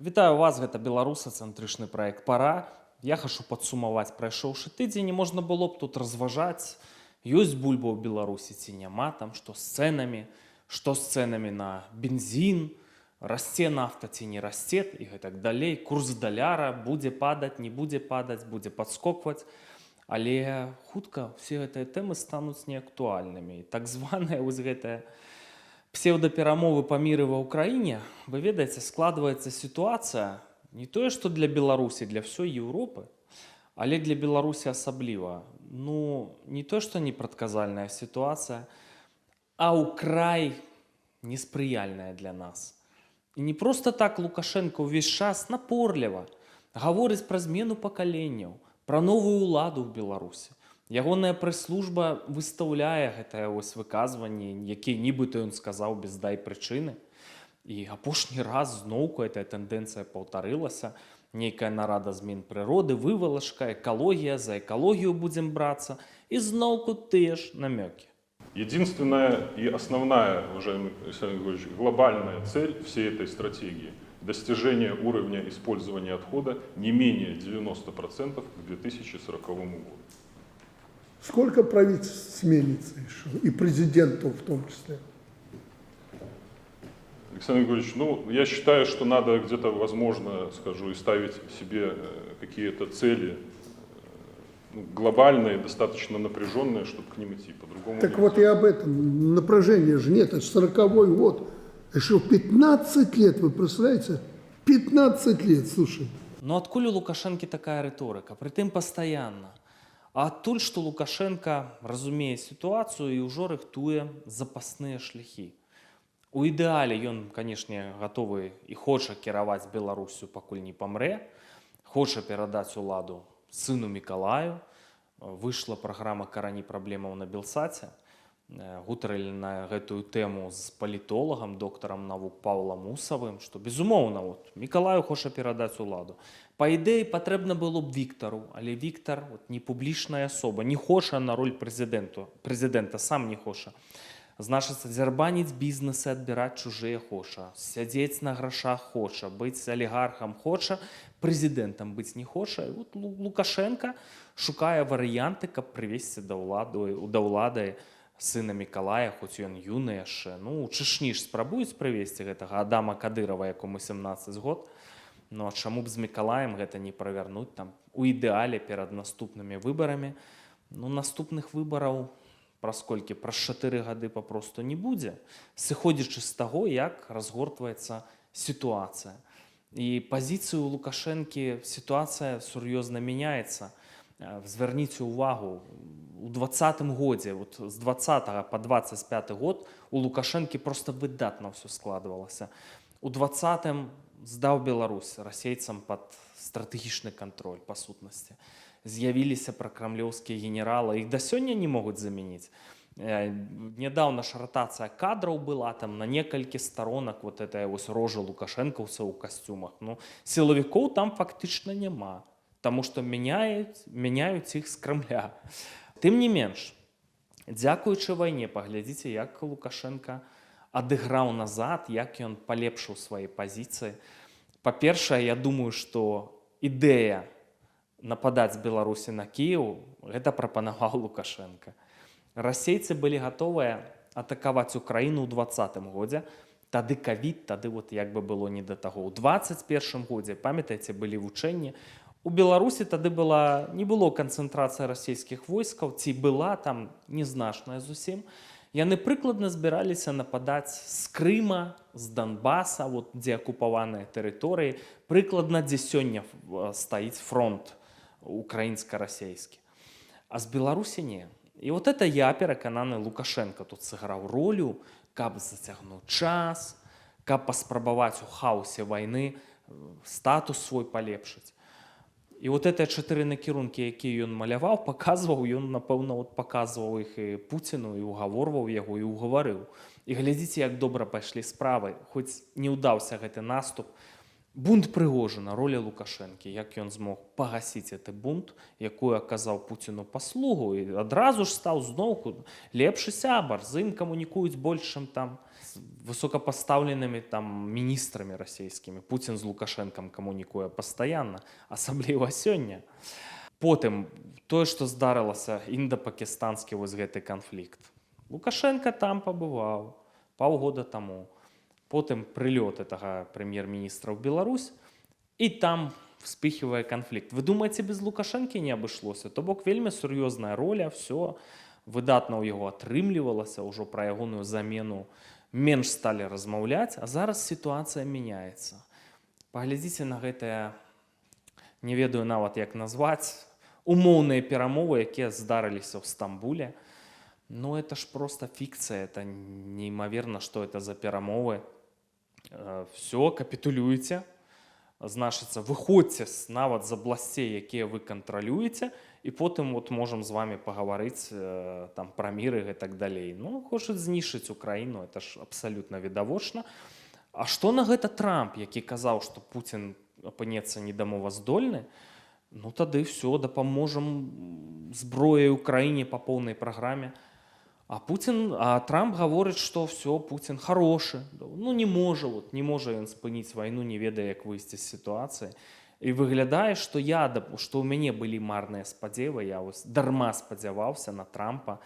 Вітаю вас, гэта беларусацэнтрычны праект «Пара». Я хочу падсумаваць прайшоўшы тыдзень, і можна было б тут разважаць, ёсць бульба ў Беларусі ці няма, там што з цэнамі на бензін, расце нафта ці не расце і гэтак далей, курс даляра будзе падаць, не будзе падаць, будзе падскокваць. Але хутка все гэтыя тэмы стануць неактуальнымі. І так званая вось гэтая псевдоперамовы па міры ва ўкраіне, вы ведаеце, складваецца сітуацыя не тое, што для Беларусі, для ўсёй Еўропы, але для Беларусі асабліва. Ну, не то, што непрадказальная сітуацыя, а ўкрай неспрыяльная для нас. І не проста так Лукашенко ўвесь час напорліва гаворыць пра змену пакаленняў, пра новую ўладу ў Беларусі. Ягоная прэс-служба выстаўляе гэтае выказванне, якія нібыта ён сказаў без дай прычыны. І апошні раз зноўку гэтая тэндэнцыя паўтарылася. Нейкая нарада змен прыроды, вывалачка, экалогія, за экалогію будзем брацца. І зноўку тыя ж намёкі. Единственная и основная, уважаемый Александр Григорьевич, глобальная цель всей этой стратегии – достижение уровня использования отхода не менее 90% к 2040 году. Сколько правительств сменится еще, и президентов в том числе? Александр Григорьевич, я считаю, что надо где-то, возможно, и ставить себе какие-то цели глобальные, достаточно напряженные, чтобы к ним идти. По-другому так вот и об этом. Напряжения же нет, это 40-й год. Еще 15 лет, вы представляете? 15 лет, слушай. Ну адкуль у Лукашэнкі такая рыторыка? Прытым пастаянна. А адтуль, што Лукашенко разумее сітуацыю і ўжо рыхтуе запасныя шляхі. У ідэале ён, канешне, гатовы і хоча кіраваць Беларусю, пакуль не памрэ, хоча перадаць уладу сыну Мікалаю. Выйшла праграма «Карані праблемаў» на Белсаце. Гутарылі на гэтую тэму з палітолагам, доктарам навук Паўлам Усавым, што, безумоўна, Мікалаю хоча перадаць уладу. Па ідэі патрэбна было б Віктару, але Віктар не публічная асоба, не хоча на роль прэзідэнта, сам не хоча. Значыцца, дзярбаніць бізнесы, адбіраць чужыя хоча, сядзець на грашах хоча, быць алігархам хоча, прэзідэнтам быць не хоча. І Лукашенко шукае варыянты, каб прывесці да ўлады сына Мікалая, хоць ён юны яшчэ. У Чэчні ж спрабуюць прывесці гэтага Адама Кадырова, якому 17 год. Ну а чаму б з Мікалаем гэта не правярнуць там у ідэале перад наступнымі выбарамі? Наступных выбараў праз колькі? Праз 4 гады папросту не будзе, сыходзячы з таго, як разгортваецца сітуацыя. І пазіцыю ў Лукашэнкі сітуацыя сур'ёзна мяняецца. Звярніце ўвагу, у 20-м годзе, з 20 па 25 год у Лукашэнкі проста выдатна ўсё складвалася. У 20-м здаў Беларусь расейцам пад стратэгічны кантроль, па сутнасці. З'явіліся пракрамлёўскія генералы, іх да сёння не могуць замяніць. Нядаўна ж ратацыя кадраў была, там на некалькі сторонак гэтая рожа лукашэнкаўцаў у касцюмах. Сілавікоў там фактычна няма, таму што мяняюць іх з Крамля. Тым не менш, дзякуючы вайне, паглядзіце, як Лукашенко адыграў назад, як ён палепшыў свае пазіцыі. Па-першае, я думаю, што ідэя нападаць з Беларусі на Кіеў, гэта прапанаваў Лукашенко. Расейцы былі гатовыя атакаваць Украіну ў 20-м годзе, тады ковід, тады як бы было не да таго. У 21-м годзе, памятаеце, былі вучэнні. У Беларусі тады не было канцэнтрацыі расійскіх войскаў, ці была там незначная зусім. Яны прыкладна збіраліся нападаць з Крыма, з Донбаса, дзе акупаваныя тэрыторыі, прыкладна, дзе сёння стаіць фронт украінска-расейскі. А з Беларусі не. І это я перакананы, Лукашенко тут сыграў ролю, каб зацягнуць час, каб паспрабаваць у хаосе вайны статус свой палепшыць. І гэтыя 4 накірункі, якія ён маляваў, паказваў, ён, напэўна, паказваў іх і Пуціну, і угаворваў яго, і угаварыў. І глядзіце, як добра пайшлі справы, хоць не ўдаўся гэты наступ. Бунт Прыгожына, роля Лукашэнкі, як ён змог пагасіць гэты бунт, якую аказаў Пуціну паслугу, і адразу ж стаў зноўку лепшы сябар, з ім камунікуюць больш, чым там з высокапастаўленымі там міністрамі расійскімі. Пуцін з Лукашэнкам камунікуе пастаянна, асабліва сёння. Потым тое, што здарылася, інда-пакістанскі вось гэты канфлікт. Лукашенко там пабываў паўгода таму. Потым прылёт гэтага прэм'ер-міністра ў Беларусь, і там вспыхивае канфлікт. Вы думаеце, без Лукашэнкі не абышлося? То бок вельмі сур'ёзная роля, все выдатна ў яго атрымлівалася, ўжо пра ягоную замену менш сталі размаўляць, а зараз сітуацыя мяняецца. Паглядзіце на гэтыя, не ведаю нават як назваць, умоўныя перамовы, якія здарыліся ў Стамбуле. Ну, это ж просто фікцыя, это неймаверна, што это за перамовы. Все, капітулюйце. Значыцца, выходзьце нават з абласцей, якія вы кантралюеце, і потым вот можам з вами пагаварыць там пра мір і так далей. Ну, хочуць знішчыць Украіну, это ж абсалютна відавочна. А што на гэта Трамп, які казаў, што Пуцін апынецца недамоваздольны? Ну, тады все, дапаможам зброяй Украіне па поўнай праграме. А Трамп гаворыць, што все, Пуцін хорошы. Ну, не можа ён спыніць вайну, не ведае, як выйсці з сітуацыі. І выглядае, што ў мяне былі марныя спадзевы, я дарма спадзяваўся на Трампа,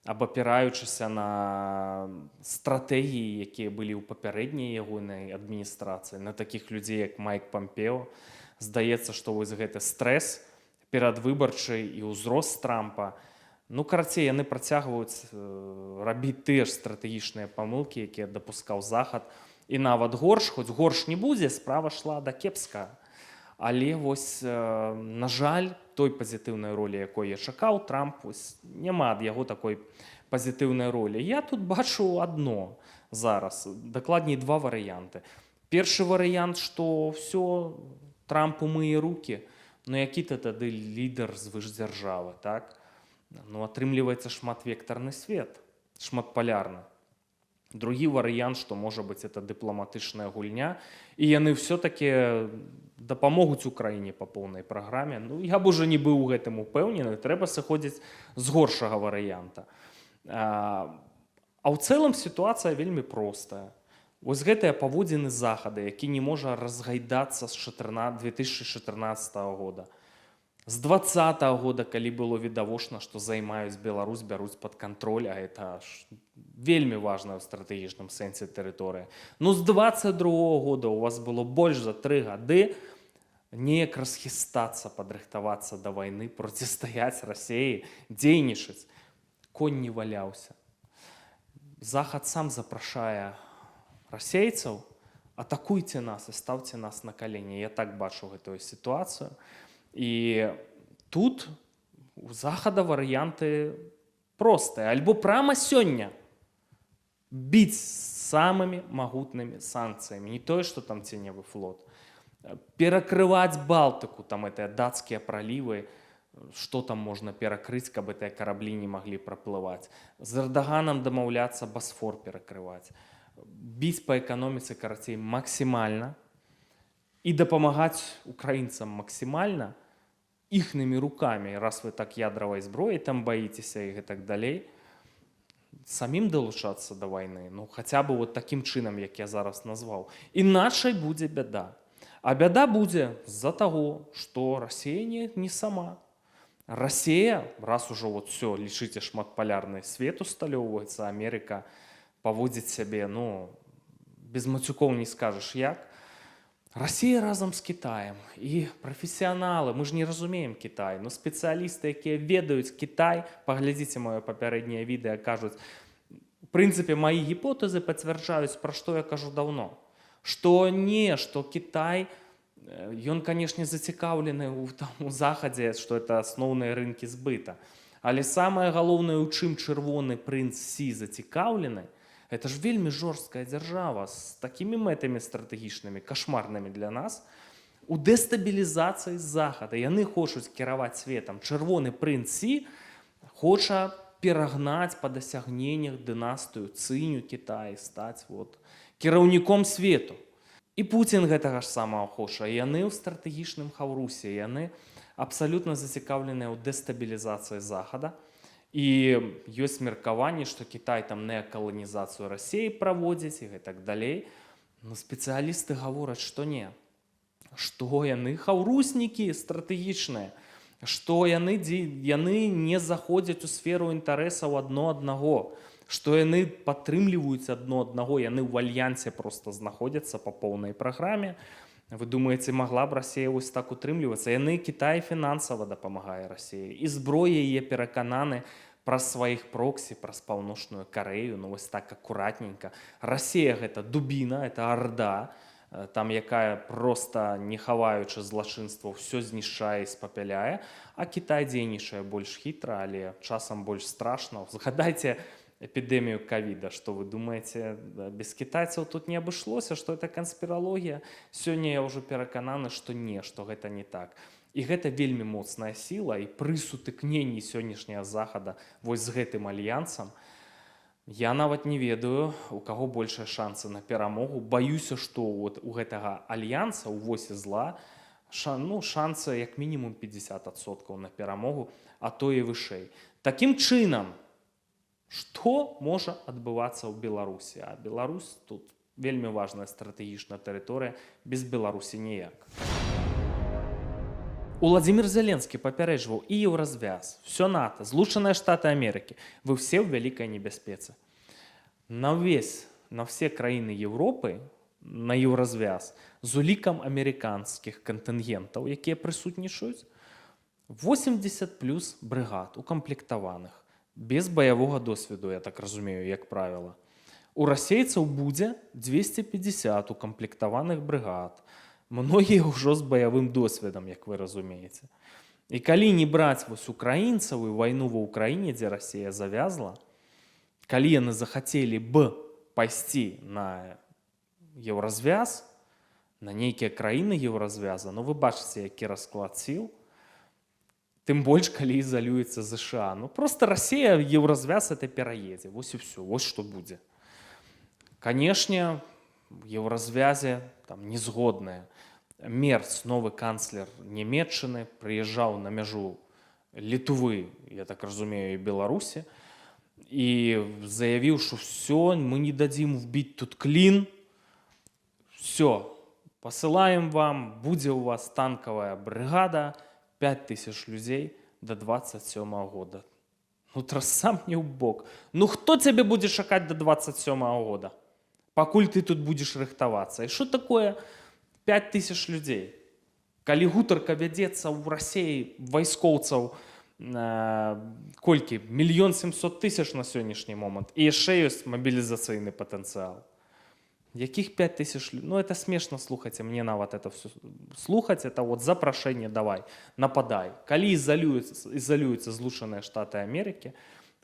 абапіраючыся на стратэгіі, якія былі ў папярэдняй ягонай адміністрацыі, на такіх людзей, як Майк Пампео. Здаецца, што вось гэты стрэс перадвыбарчы і ўзрост Трампа, ну, карацей, яны працягваюць рабіць тыя ж стратэгічныя памылкі, якія дапускаў Захад. І нават горш, хоць горш не будзе, справа шла да кепскага. Але вось, на жаль, той пазітыўнай ролі, якой я чакаў, Трамп, няма ад яго такой пазітыўнай ролі. Я тут бачу адно зараз, дакладней два варыянты. Першы варыянт, што все, Трамп умые рукі, ну які ты тады лідар звышдзяржавы, так? Ну, атрымліваецца шматвектарны свет, шматпалярны. Другі варыянт, што можа быць, это дыпламатычная гульня, і яны все-таки дапамогуць Украіне па поўнай праграме. Ну, я б уже не быў у гэтым упэўнены, трэба сыходзіць з горшага варыянта. А ў цэлым сітуацыя вельмі простая. Вось гэтыя паводзіны Захада, які не можа разгайдацца з 2014 года. З 2020 года, калі было відавочна, што займаюць Беларусь, бяруць пад кантроль, а это вельмі важная ў стратэгічным сэнсе тэрыторыя. Ну, з 22 года у вас было больш за 3 гады неяк расхістацца, падрыхтавацца да вайны, процістаяць Расіі, дзейнічаць. Конь не валяўся. Захад сам запрашае расейцаў: атакуйце нас і ставце нас на калені. Я так бачу гэтую сітуацыю. І тут у Захада варыянты простыя. Альбо прама сёння біць самымі магутнымі санкцыямі, не тое, што там ценевы флот, перакрываць Балтыку, там гэтыя дацкія пралівы, што там можна перакрыць, каб гэтыя караблі не маглі праплываць. З Эрдаганам дамаўляцца, Басфор перакрываць. Біць па эканоміцы, карацей, максімальна і дапамагаць украінцам максімальна іхнымі рукамі, раз вы так ядравай зброяй там баіцеся і гэтак далей, самім далучацца да вайны, ну хаця бы вот такім чынам, як я зараз назваў. Іначай будзе бяда. А бяда будзе з-за таго, што Расія не сама. Расія, раз ужо вот все, лічыце, шматпалярны свет усталёўваецца, Амерыка паводзіць сябе, ну, без мацюкоў не скажаш як. Расія разам з Кітаем і прафесіяналы, мы ж не разумеем Кітай, но спецыялісты, якія ведаюць Кітай, паглядзіце маё папярэдняе відэа, кажуць, у прынцыпе, маі гіпотэзы пацвярджаюць, пра што я кажу даўно, што Кітай, ён, канешне, зацікаўлены у Захадзе, што это асноўныя рынкі збыта, але самае галоўнае, у чым чырвоны прынц Сі зацікаўлены, это ж вельмі жорсткая дзяржава з такімі мэтамі стратэгічнымі, кашмарнымі для нас, у дэстабілізацыі Захада. Яны хочуць кіраваць светам. Чырвоны прынц Сі хоча перагнаць па дасягненнях дынастыю Цыню Кітай, стаць кіраўніком свету. І Пуцін гэтага ж самага хоча. Яны ў стратэгічным хаўрусе, яны абсалютна зацікаўленыя ў дэстабілізацыі Захада. І ёсць меркаванне, што Кітай там неакаланізацыю Расіі праводзіць і так далей. Но спецыялісты гавораць, што не. Што яны хаўруснікі стратэгічныя, што яны не заходзяць у сферу інтарэсаў адно аднаго, што яны падтрымліваюць адно аднаго, яны ў альянсе проста знаходзяцца па поўнай праграме. Вы думаеце, магла б Расія вось так утрымлівацца? Яны Кітай фінансава дапамагае Расіі. І зброя яе перакананы праз сваіх проксі, праз Паўночную Карэю, ну вось так акуратненька. Расія гэта дубіна, это арда, там якая проста, не хаваючы злачынства, ўсё знішчае і спапяляе, а Кітай дзейнічае больш хітра, але часам больш страшна. Згадайце эпідэмію ковіда, што вы думаеце, без кітайцаў тут не абышлося, што это канспіралогія? Сёння я ўжо перакананы, што не, што гэта не так. І гэта вельмі моцная сіла, і пры сутыкненні сённяшняга захада вось з гэтым альянсам, я нават не ведаю, у каго большыя шансы на перамогу. Баюся, што у гэтага альянса, у восе зла, шансы як мінімум 50% на перамогу, а то і вышэй. Такім чынам, што можа адбывацца ў Беларусі? А Беларусь тут вельмі важная стратэгічная тэрыторыя, без Беларусі ніяк. Уладзімір Зеленскі папярэджваў і Еўразвяз, всё НАТО, Злучаныя Штаты Амерыкі. Вы все ў вялікай небяспецы. На все краіны Еўропы, на Еўразвяз, з улікам амерыканскіх кантынгентаў, якія прысутнічаюць, 80 плюс брыгад укамплектаваных, без баявога досведу, я так разумею, як правіла. У расейцаў будзе 250 укамплектаваных брыгад. Многія ўжо з баявым досведам, як вы разумееце. І калі не браць вось украінцаў і вайну ва ўкраіне, дзе Расія завязла, калі яны захацелі б пайсці на Еўразвяз, на нейкія краіны Еўразвяза, ну вы бачыце, які расклад сіл, тым больш, калі ізалюецца ЗША. Ну просто Расія Еўразвяз это пераедзе. Вось і все, вось што будзе. Канешне, в Еўразвязе там незгодныя. Мерц, новы канцлер Нямецчыны, прыязджаў на мяжу Літвы, я так разумею, і Беларусі, і заявіў, што все, мы не дадзім вбіць тут клін, все, пасылаем вам, будзе у вас танкавая брыгада, 5000 людзей до 27 года. Ну, трасам не ў бок. Ну, хто цябе будзе чакаць до 27 года? Пакуль ты тут будзеш рыхтавацца. І што такое 5000 людзей? Калі гутарка вядзецца ў Расіі вайскоўцаў колькі? 1 700 000 на сённяшні момант. І яшчэ ёсць мабілізацыйны патэнцыял. Яких 5000 людей? Ну, это смешно, слухайте, мне нават это все слухать, это вот запрашэнне давай, нападай. Калі ізалююцца Злучаныя Штаты Амерыкі,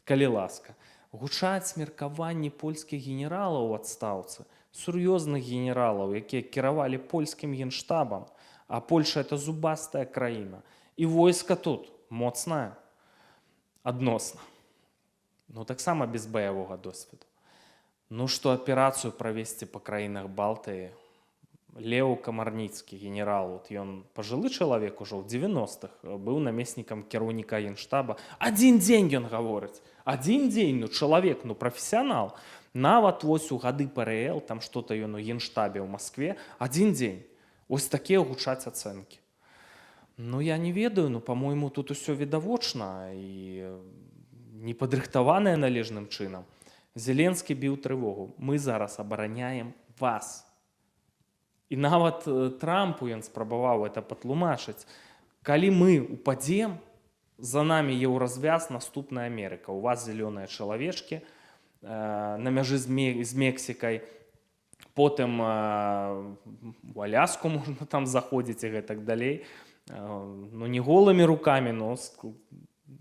калі ласка, гучаць меркаванні польскіх генералаў у адстаўцы, сур'ёзных генералаў, якія кіравалі польскім генштабам, а Польша это зубастая краіна. І войска тут моцнае, адносна. Ну, таксама без баявога досведу. Ну, што аперацыю правесці па краінах Балтыі, Леў Камарніцкі, генерал, вот ён пажылы чалавек ужо ў 90-х, быў намеснікам кіраўніка генштаба. Адзін дзень ён гаворыць, адзін дзень, ну чалавек, ну прафесіянал. Нават вось у гады ПРЛ, там што-то ён у генштабе ў Маскве, адзін дзень. Вось такія гучаць ацэнкі. Ну, я не ведаю, ну, па-мойму, тут усё відавочна і не падрыхтаванае належным чынам. Зеленскі біў трывогу. Мы зараз абараняем вас. І нават Трампу ён спрабаваў это патлумачыць. Калі мы упадзем, за нами Еўразвяз, наступная Амерыка. У вас зелёныя чалавечкі на мяжы з Мексікай. Потым у Аляску можна там заходзіць і гэтак далей. Ну, не голымі рукамі, но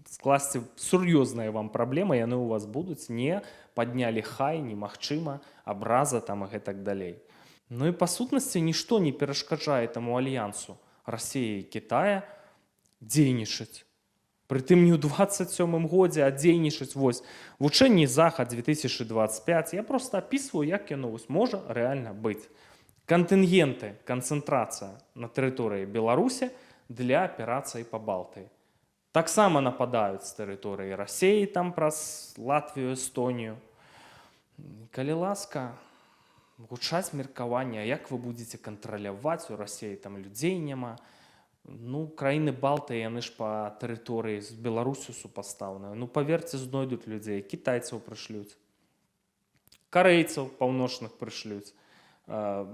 скласці сур'ёзныя вам праблемы, яны у вас будуць, не паднялі хай, немагчыма, абраза там і гэтак далей. Ну і па сутнасці нішто не перашкаджае таму альянсу Расіі і Кітая дзейнічаць. Прытым не ў 27 годзе, а дзейнічаць вось вучэнні Захад 2025. Я проста апісваю, як яно вось можа рэальна быць. Кантынгенты, канцэнтрацыя на тэрыторыі Беларусі для аперацыі па Балтыі. Таксама нападаюць з тэрыторыі Расіі, там праз Латвію, Эстонію. Калі ласка, гучаць меркаванне, а як вы будзеце кантраляваць, у Расіі там людзей няма. Ну, краіны Балтыі, яны ж па тэрыторыі з Беларусю супастаўныя. Ну, паверце, знойдуць людзей, кітайцаў прышлюць, карэйцаў паўночных прышлюць.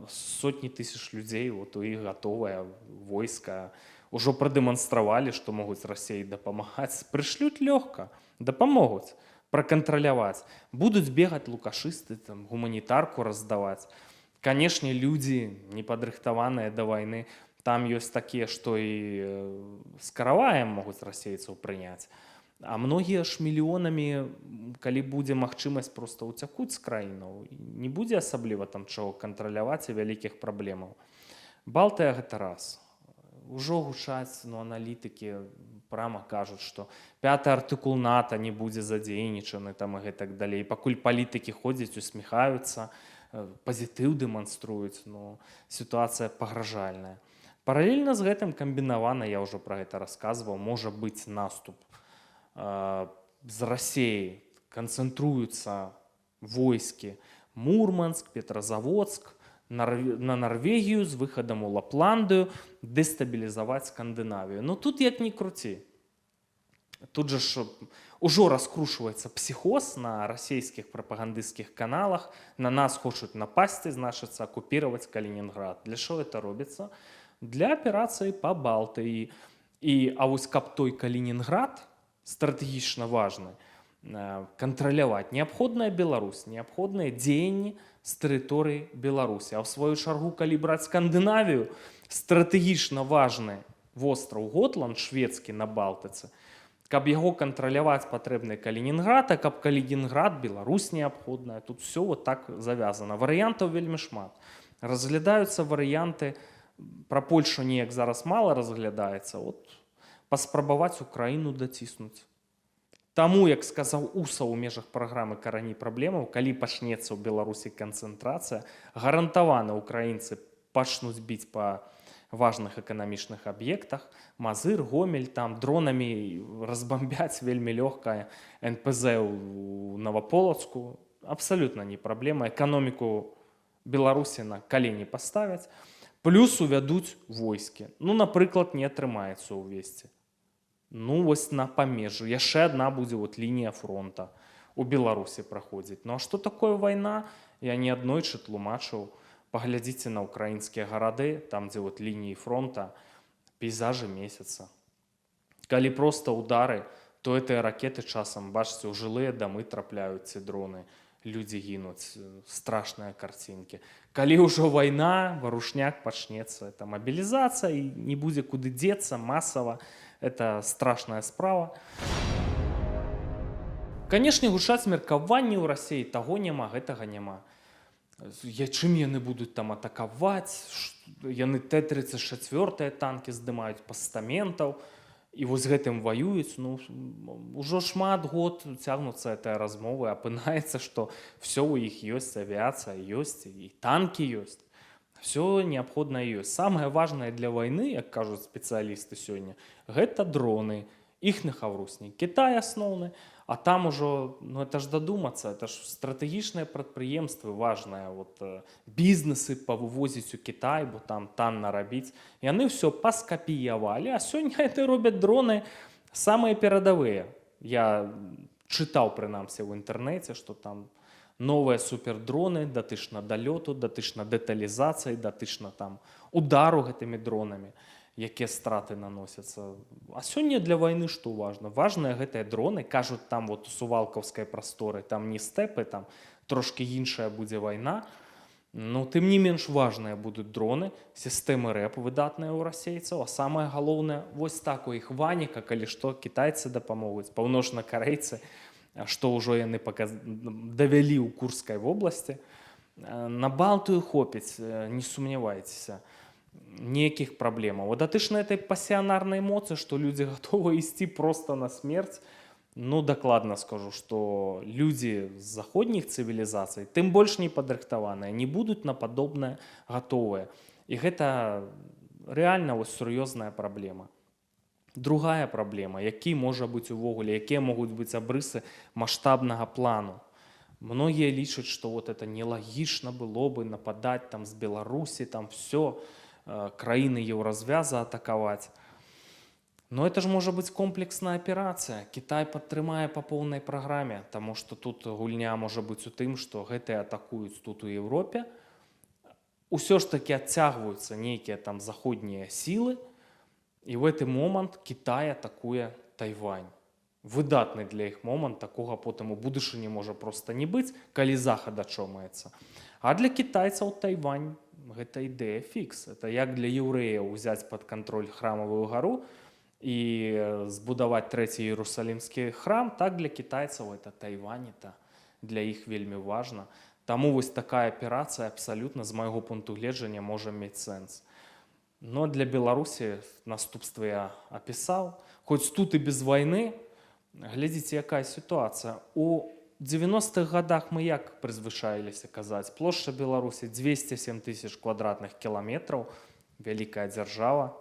Сотні тысяч людзей, вот у іх гатовае войска. Ужо прадэманстравалі, што могуць Расіі дапамагаць. Прышлюць лёгка, дапамогуць пракантраляваць. Будуць бегаць лукашысты, там, гуманітарку раздаваць. Канешне, людзі непадрыхтаваныя да вайны, там ёсць такія, што і з караваем могуць расейцаў прыняць. А многія ж мільёнамі, калі будзе магчымасць, проста ўцякуць з краінаў. Не будзе асабліва там чаго кантраляваць і вялікіх праблемаў. Балтыя гэта раз. Ужо гучаць, аналітыкі прама кажуць, што 5-й артыкул НАТО не будзе задзейнічаны там і гэтак далей. Пакуль палітыкі ходзяць, усміхаюцца, пазітыў дэманструюць, сітуацыя пагражальная. Паралельна з гэтым камбінавана, я ўжо пра гэта расказваў, можа быць наступ з Расіі. Канцэнтруюцца войскі Мурманск, Петрозаводск, на Нарвегію з выхадам у Лапландыю, дэстабілізаваць Скандынавію. Тут як ні круці. Тут жа ж ужо раскрушваецца псіхоз на расійскіх прапагандысцкіх каналах. На нас хочуць напасці, значыцца, акупіраваць Калінінград. Для што гэта робіцца? Для аперацыі па Балтыі. А вось каб той Калінінград, стратэгічна важны, кантраляваць, неабходная Беларусь, неабходныя дзеянні з тэрыторыі Беларусі. А ў сваю чаргу, калі браць Скандынавію, стратэгічна важны востраў Готланд, шведскі на Балтыцы, каб яго кантраляваць патрэбны Калінінград, а каб Калінінград, Беларусь неабходная. Тут все вот так завязана. Варыянтаў вельмі шмат. Разглядаюцца варыянты, пра Польшу неяк зараз мала разглядаецца, паспрабаваць Украіну даціснуць. Таму, як сказаў Усаў у межах праграмы «Карані праблемаў», калі пачнецца ў Беларусі канцэнтрацыя, гарантавана украінцы пачнуць біць па важных эканамічных аб'ектах. Мазыр, Гомель, там дронамі разбамбяць вельмі лёгка НПЗ ў Новополацку. Абсалютна не праблема. Эканоміку Беларусі на калені паставяць. Плюс увядуць войскі. Напрыклад, не атрымаецца ўвесці. Вось на памежжу. Яшчэ адна будзе лінія фронта у Беларусі праходзіць. А што такое вайна? Я неаднойчы тлумачыў. Паглядзіце на украінскія гарады, там, дзе лініі фронта, пейзажы месяца. Калі проста ўдары, то гэтыя ракеты часам, бачыце, у жылыя дамы трапляюць ці дроны. Людзі гінуць, страшныя карцінкі. Калі ўжо вайна, варушняк пачнецца, это мабілізацыя, і не будзе куды дзецца масава. Это страшная справа. Канешне, гучаць меркаванні ў Расіі, таго няма, гэтага няма. Чым яны будуць там атакаваць? Яны Т-34 танкі здымаюць пастаментаў. І вось гэтым ваююць. Ужо шмат год цягнуцца гэтыя размовы. Апынаецца, што все ў іх ёсць, авіяцыя ёсць, і танкі ёсць. Все неабходнае ёсць. Самае важнае для вайны, як кажуць спецыялісты сёння, гэта дроны. Іх на хаврусні. Кітай асноўны, а там ужо, это ж дадумацца, это ж стратэгічныя прадпрыемствы важныя, бізнесы павывозіць у Кітай, бо там танна рабіць. Яны ўсё паскапіявалі, а сёння это робяць дроны самыя перадавыя. Я чытаў, прынамсі, ў інтэрнэце, што там новыя супердроны, датычна далёту, датычна дэталізацыі, датычна там удару гэтымі дронамі, якія страты наносяцца. А сёння для вайны што важна? Важныя гэтыя дроны, кажуць, там у сувалкаўскай прасторы, там не стэпы, там трошкі іншая будзе вайна. Тым не менш важныя будуць дроны, сістэмы рэп выдатныя ў расейцаў, а самае галоўнае, вось так у іх ваніка, калі што, кітайцы дапамогуць, паўночнакарэйцы, што ўжо яны давялі ў Курскай вобласці. На Балтыю хопіць, не сумнявайцеся. Ніякіх праблемаў. Датычна этой пасіянарнай моцы, што людзі гатовы ісці проста на смерць, дакладна скажу, што людзі з заходніх цывілізацый, тым больш не падрыхтаваныя, не будуць на падобнае гатовыя. І гэта рэальна сур'ёзная праблема. Другая праблема, які можа быць увогуле, якія могуць быць абрысы маштабнага плану. Многія лічаць, што вот это нелагічна было бы нападаць там з Беларусі, там все, краіны еўразвяза атакаваць. Но это ж можа быць комплексная аперацыя. Кітай падтрымае па поўнай праграме, таму што тут гульня можа быць у тым, што гэтыя атакуюць тут у Еўропе. Усё ж такі адцягваюцца нейкія там заходнія сілы, і в гэты момант Кітай атакуе Тайвань. Выдатны для іх момант, такога потым у будучыні можа проста не быць, калі захад ачомаецца. А для кітайцаў Тайвань гэта ідэя фікс. Это як для еўрэяў узяць пад кантроль храмавую гару і збудаваць трэці Іерусалімскі храм, так для кітайцаў это Тайвань, это для іх вельмі важна. Таму вось такая аперацыя абсалютна з майго пункту гледжання можа мець сэнс. Но для Беларусі наступствы я апісаў. Хоць тут і без вайны, глядзіце, якая сітуацыя. У 90-х годах мы як прызвычаіліся казаць? Плошча Беларусі 207 тысяч квадратных кіламетраў, вялікая дзяржава,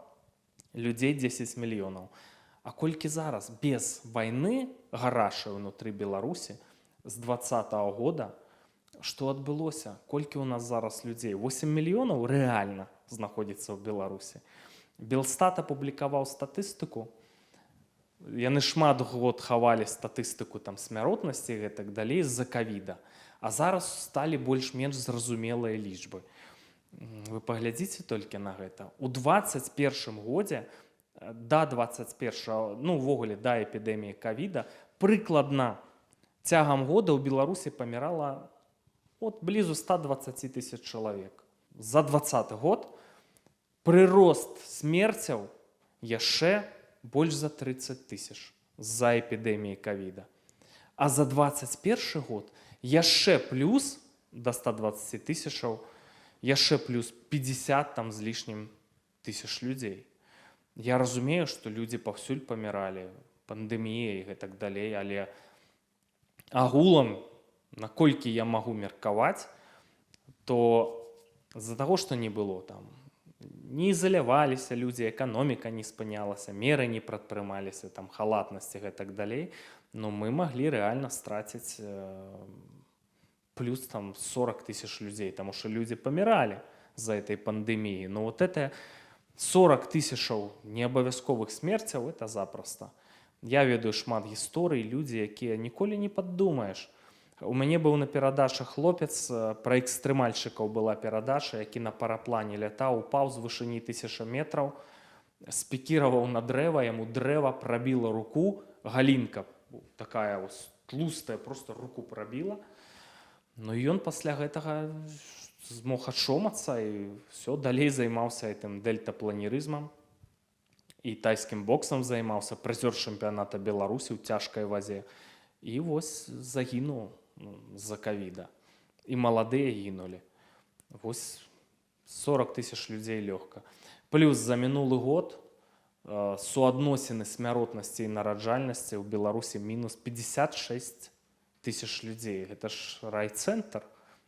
людзей 10 мільёнаў. А колькі зараз без вайны гарачай унутры Беларусі з 2020 года, што адбылося? Колькі ў нас зараз людзей? 8 мільёнаў рэальна знаходзіцца ў Беларусі. Белстат апублікаваў статыстыку. Яны шмат год хавалі статыстыку там смяротнасці і гэтак далей з-за ковіда. А зараз сталі больш-менш зразумелыя лічбы. Вы паглядзіце толькі на гэта. У 2021 годзе, да 21-го, ну, увогуле, да эпідэміі ковіда, прыкладна цягам года ў Беларусі памірала от блізу 120 тысяч чалавек. За 2020 год прырост смерцяў яшчэ больш за 30 тысяч з-за эпідэміі ковіда. А за 2021 год яшчэ плюс до 120 тысячаў, яшчэ плюс 50 там з лішнім тысяч людзей. Я разумею, што людзі паўсюль паміралі, пандэмія і гэтак далей, але агулам, наколькі я магу меркаваць, то з-за таго, што не было там, не ізаляваліся людзі, эканоміка не спынялася, меры не прадпрымаліся, там халатнасці і гэтак далей, но мы маглі рэальна страціць плюс там 40 тысяч людзей, таму што людзі паміралі з-за этой пандэміі. Но вот это 40 тысячаў неабавязковых смерцяў, это запросто. Я ведаю шмат гісторый, людзі, якія ніколі не паддумаеш. У мяне быў на перадачах хлопец, пра экстрэмальшчыкаў была перадача, які на параплане лятаў, упаў з вышыні 1000 метраў, спікіраваў на дрэва, яму дрэва прабіла руку, галінка такая ось тлустая, просто руку прабіла. Ну і ён пасля гэтага змог ачомацца і все, далей займаўся гэтым дельтапланерызмам і тайскім боксам займаўся, прызёр чэмпіяната Беларусі ў цяжкай вазе. І вось загінуў з-за ковіда. І маладыя гінулі. Вось 40 тысяч людзей лёгка. Плюс за мінулы год суадносіны смяротнасці і нараджальнасці ў Беларусі мінус 56 тысяч людзей. Гэта ж райцэнтр.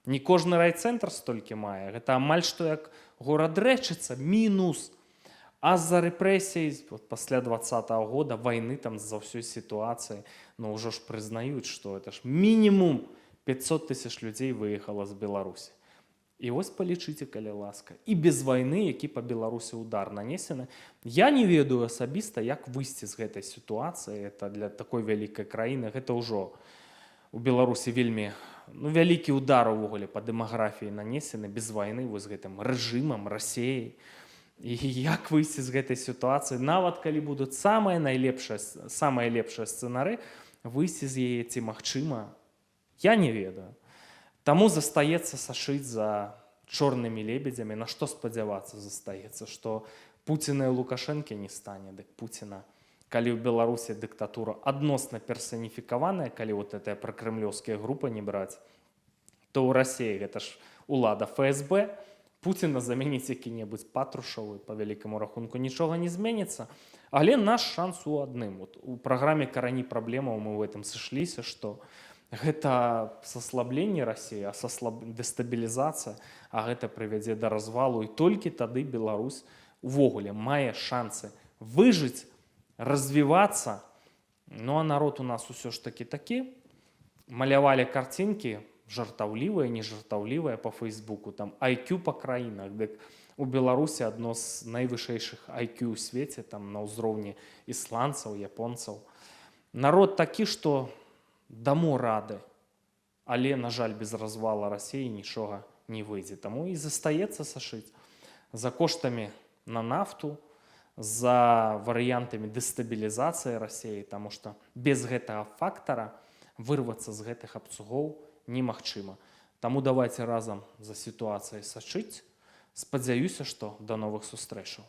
Не кожны райцэнтр столькі мае. Гэта амаль што як горад Рэчыца, мінус. А з-за рэпрэсій, пасля 2020 года, вайны там з-за ўсёй сітуацыі, ну ўжо ж прызнаюць, што это ж мінімум 500 тысяч людзей выехала з Беларусі. І вось палічыце, калі ласка. І без вайны, які па Беларусі удар нанесены. Я не ведаю асабіста, як выйсці з гэтай сітуацыі. Это для такой вялікай краіны. Гэта ўжо у Беларусі вельмі вялікі удар увогуле па дэмаграфіі нанесены без вайны вось гэтым рэжымам, Расіяй. І як выйсці з гэтай сітуацыі, нават калі будуць самыя лепшыя сцэнары, выйсці з яе ці магчыма, я не ведаю. Таму застаецца сашыць за чорнымі лебедзямі, на што спадзявацца застаецца, што Пуціна і Лукашэнкі не стане, дык Пуціна. Калі ў Беларусі дыктатура адносна персаніфікаваная, калі вот гэтыя пракрэмлёўскія групы не браць, то ў Расіі гэта ж улада ФСБ, Пуціна заменіць які-небудзь Патрушаву, па вялікаму рахунку нічога не зменіцца. Але наш шанс у адным. Вот у праграме «Карані праблемаў» мы ў гэтым сышліся, што гэта саслабленне Расіі, дэстабілізацыя, а гэта прывядзе да развалу. І толькі тады Беларусь увогуле мае шансы выжыць развиваться. Ну а народ у нас усё ж таки малявалі картинки жартаўлівыя, не жартаўлівыя по Фейсбуку, там IQ по краінах, дык у Беларусі адно з найвышэйшых IQ у свеце, там на ўзроўні ісландцаў, японцаў. Народ такі, што дамо рады, але, на жаль, без развала Расіі нічога не выйдзе. Таму і застаецца сашыць за коштамі на нафту, за варыянтамі дэстабілізацыі Расіі, таму што без гэтага фактара вырвацца з гэтых абцугоў немагчыма. Таму давайце разам за сітуацыяй сачыць. Спадзяюся, што да новых сустрэчаў.